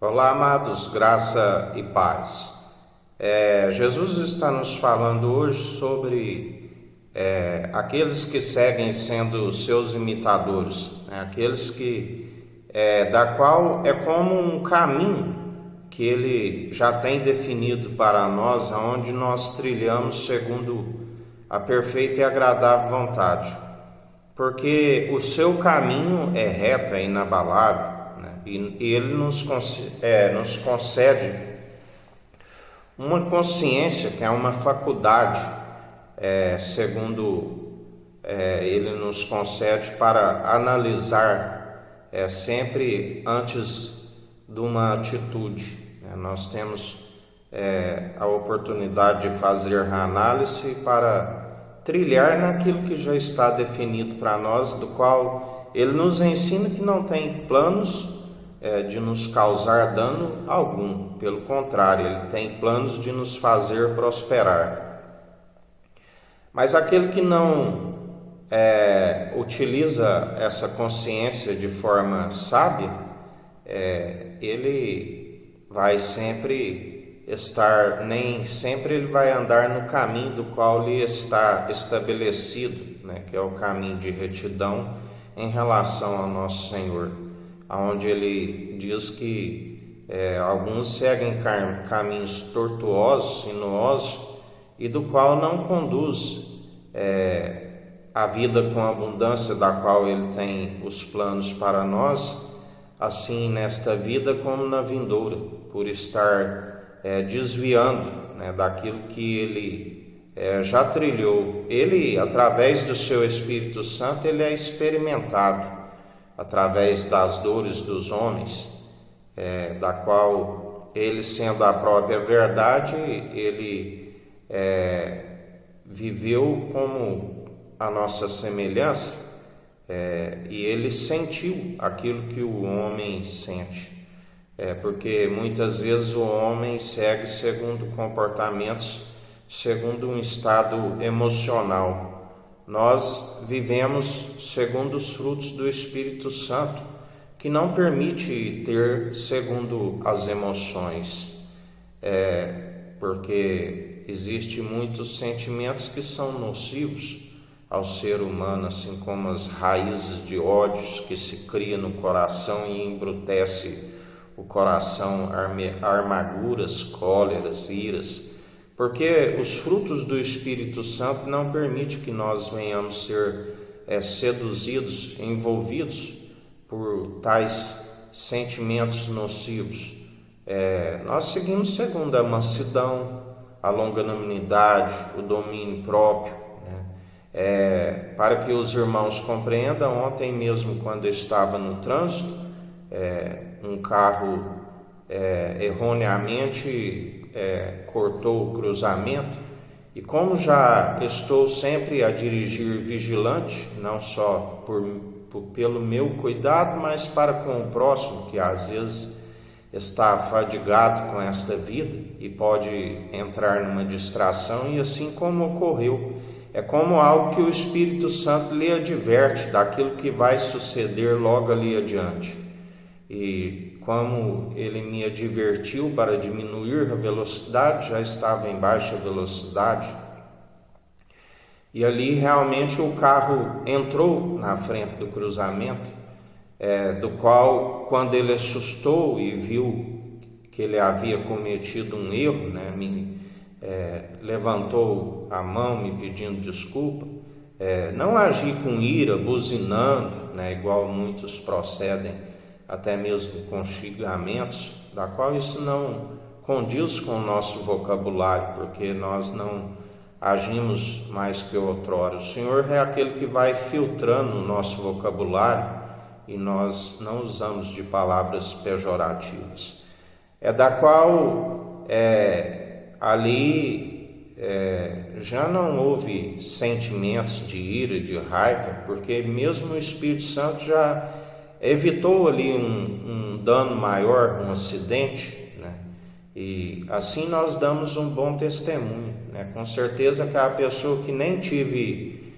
Olá, amados, graça e paz. Jesus está nos falando hoje sobre aqueles que seguem sendo seus imitadores, né? Aqueles que, da qual é como um caminho que Ele já tem definido para nós, aonde nós trilhamos segundo a perfeita e agradável vontade, porque o seu caminho é reto, é inabalável, né? E Ele nos concede uma consciência, que é uma faculdade, segundo Ele nos concede para analisar sempre antes de uma atitude, né? Nós temos a oportunidade de fazer a análise para trilhar naquilo que já está definido para nós, do qual Ele nos ensina que não tem planos de nos causar dano algum. Pelo contrário, Ele tem planos de nos fazer prosperar. Mas aquele que não utiliza essa consciência de forma sábia, ele vai sempre nem sempre ele vai andar no caminho do qual lhe está estabelecido, né, que é o caminho de retidão em relação ao nosso Senhor, onde ele diz que alguns seguem caminhos tortuosos, sinuosos, e do qual não conduz a vida com a abundância da qual ele tem os planos para nós, assim nesta vida como na vindoura, por estar desviando, né, daquilo que ele já trilhou. Ele, através do seu Espírito Santo, ele é experimentado através das dores dos homens, da qual ele, sendo a própria verdade, ele viveu como a nossa semelhança, e ele sentiu aquilo que o homem sente. Porque muitas vezes o homem segue segundo comportamentos, segundo um estado emocional. Nós vivemos segundo os frutos do Espírito Santo, que não permite ter segundo as emoções, porque existem muitos sentimentos que são nocivos ao ser humano, assim como as raízes de ódios que se cria no coração e embrutece o coração, amarguras, cóleras, iras, porque os frutos do Espírito Santo não permitem que nós venhamos ser seduzidos, envolvidos por tais sentimentos nocivos. Nós seguimos segundo a mansidão, a longanimidade, o domínio próprio, né? Para que os irmãos compreendam, ontem mesmo, quando eu estava no trânsito, um carro erroneamente cortou o cruzamento, e como já estou sempre a dirigir vigilante, não só pelo meu cuidado, mas para com o próximo, que às vezes está fadigado com esta vida e pode entrar numa distração, e assim como ocorreu, é como algo que o Espírito Santo lhe adverte daquilo que vai suceder logo ali adiante. E como ele me advertiu para diminuir a velocidade, já estava em baixa velocidade, e ali realmente o carro entrou na frente do cruzamento, do qual, quando ele assustou e viu que ele havia cometido um erro, né, levantou a mão me pedindo desculpa. Não agi com ira, buzinando, né, igual muitos procedem, até mesmo com xingamentos, da qual isso não condiz com o nosso vocabulário, porque nós não agimos mais que outrora. O Senhor é aquele que vai filtrando o nosso vocabulário, e nós não usamos de palavras pejorativas. Da qual ali já não houve sentimentos de ira, de raiva, porque mesmo o Espírito Santo já evitou ali um dano maior, um acidente, né? E assim nós damos um bom testemunho, né? Com certeza que a pessoa que nem tive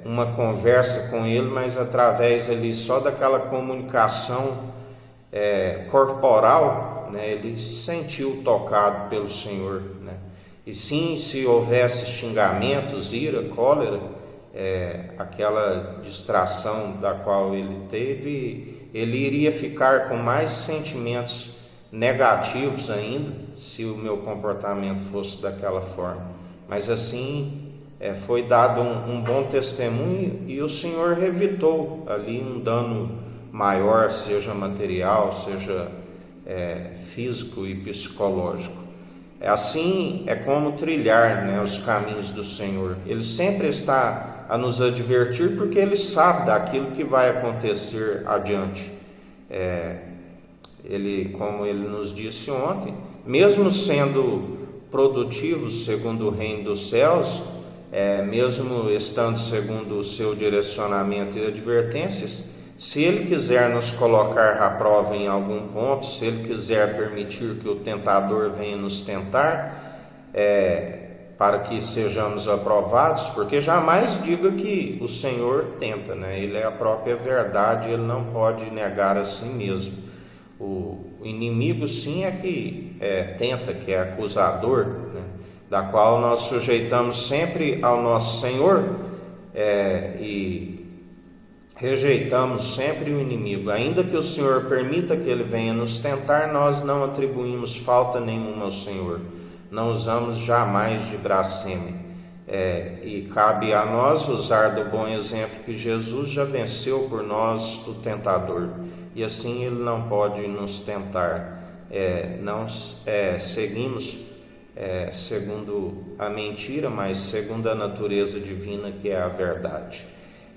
uma conversa com ele, mas através ali só daquela comunicação corporal, né, ele se sentiu tocado pelo Senhor, né? E sim, se houvesse xingamentos, ira, cólera, aquela distração da qual ele teve, ele iria ficar com mais sentimentos negativos ainda, se o meu comportamento fosse daquela forma. Mas assim, foi dado um bom testemunho e o Senhor revitou ali um dano maior, seja material, seja físico e psicológico. Assim é como trilhar, né, os caminhos do Senhor. Ele sempre está a nos advertir porque Ele sabe daquilo que vai acontecer adiante. Como Ele nos disse ontem, mesmo sendo produtivos segundo o reino dos céus, mesmo estando segundo o seu direcionamento e advertências, se Ele quiser nos colocar à prova em algum ponto, se Ele quiser permitir que o tentador venha nos tentar, para que sejamos aprovados, porque jamais diga que o Senhor tenta, né? Ele é a própria verdade, Ele não pode negar a si mesmo. O inimigo sim é que tenta, que é acusador, né? Da qual nós sujeitamos sempre ao nosso Senhor e rejeitamos sempre o inimigo. Ainda que o Senhor permita que ele venha nos tentar, nós não atribuímos falta nenhuma ao Senhor, não usamos jamais de blasfêmia, e cabe a nós usar do bom exemplo que Jesus já venceu por nós o tentador, e assim ele não pode nos tentar. Não seguimos segundo a mentira, mas segundo a natureza divina, que é a verdade.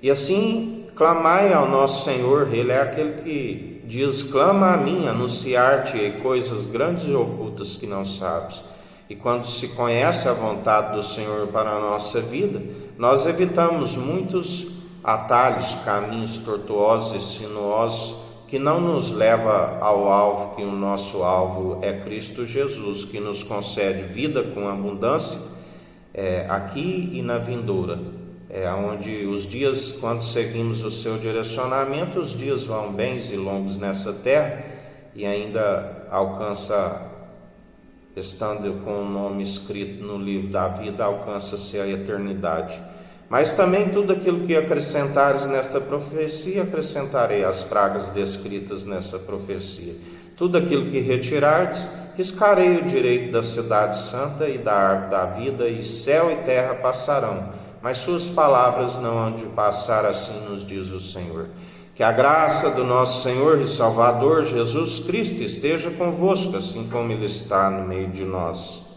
E assim, clamai ao nosso Senhor. Ele é aquele que diz: clama a mim, anunciar-te coisas grandes e ocultas que não sabes. E quando se conhece a vontade do Senhor para a nossa vida, nós evitamos muitos atalhos, caminhos tortuosos e sinuosos, que não nos leva ao alvo, que o nosso alvo é Cristo Jesus, que nos concede vida com abundância, aqui e na vindoura. Onde os dias, quando seguimos o seu direcionamento, os dias vão bens e longos nessa terra, e ainda alcança, estando com o nome escrito no livro da vida, alcança-se a eternidade. Mas também tudo aquilo que acrescentares nesta profecia, acrescentarei as pragas descritas nessa profecia. Tudo aquilo que retirardes, riscarei o direito da cidade santa e da árvore da vida, e céu e terra passarão, mas suas palavras não hão de passar, assim nos diz o Senhor. Que a graça do nosso Senhor e Salvador Jesus Cristo esteja convosco, assim como Ele está no meio de nós.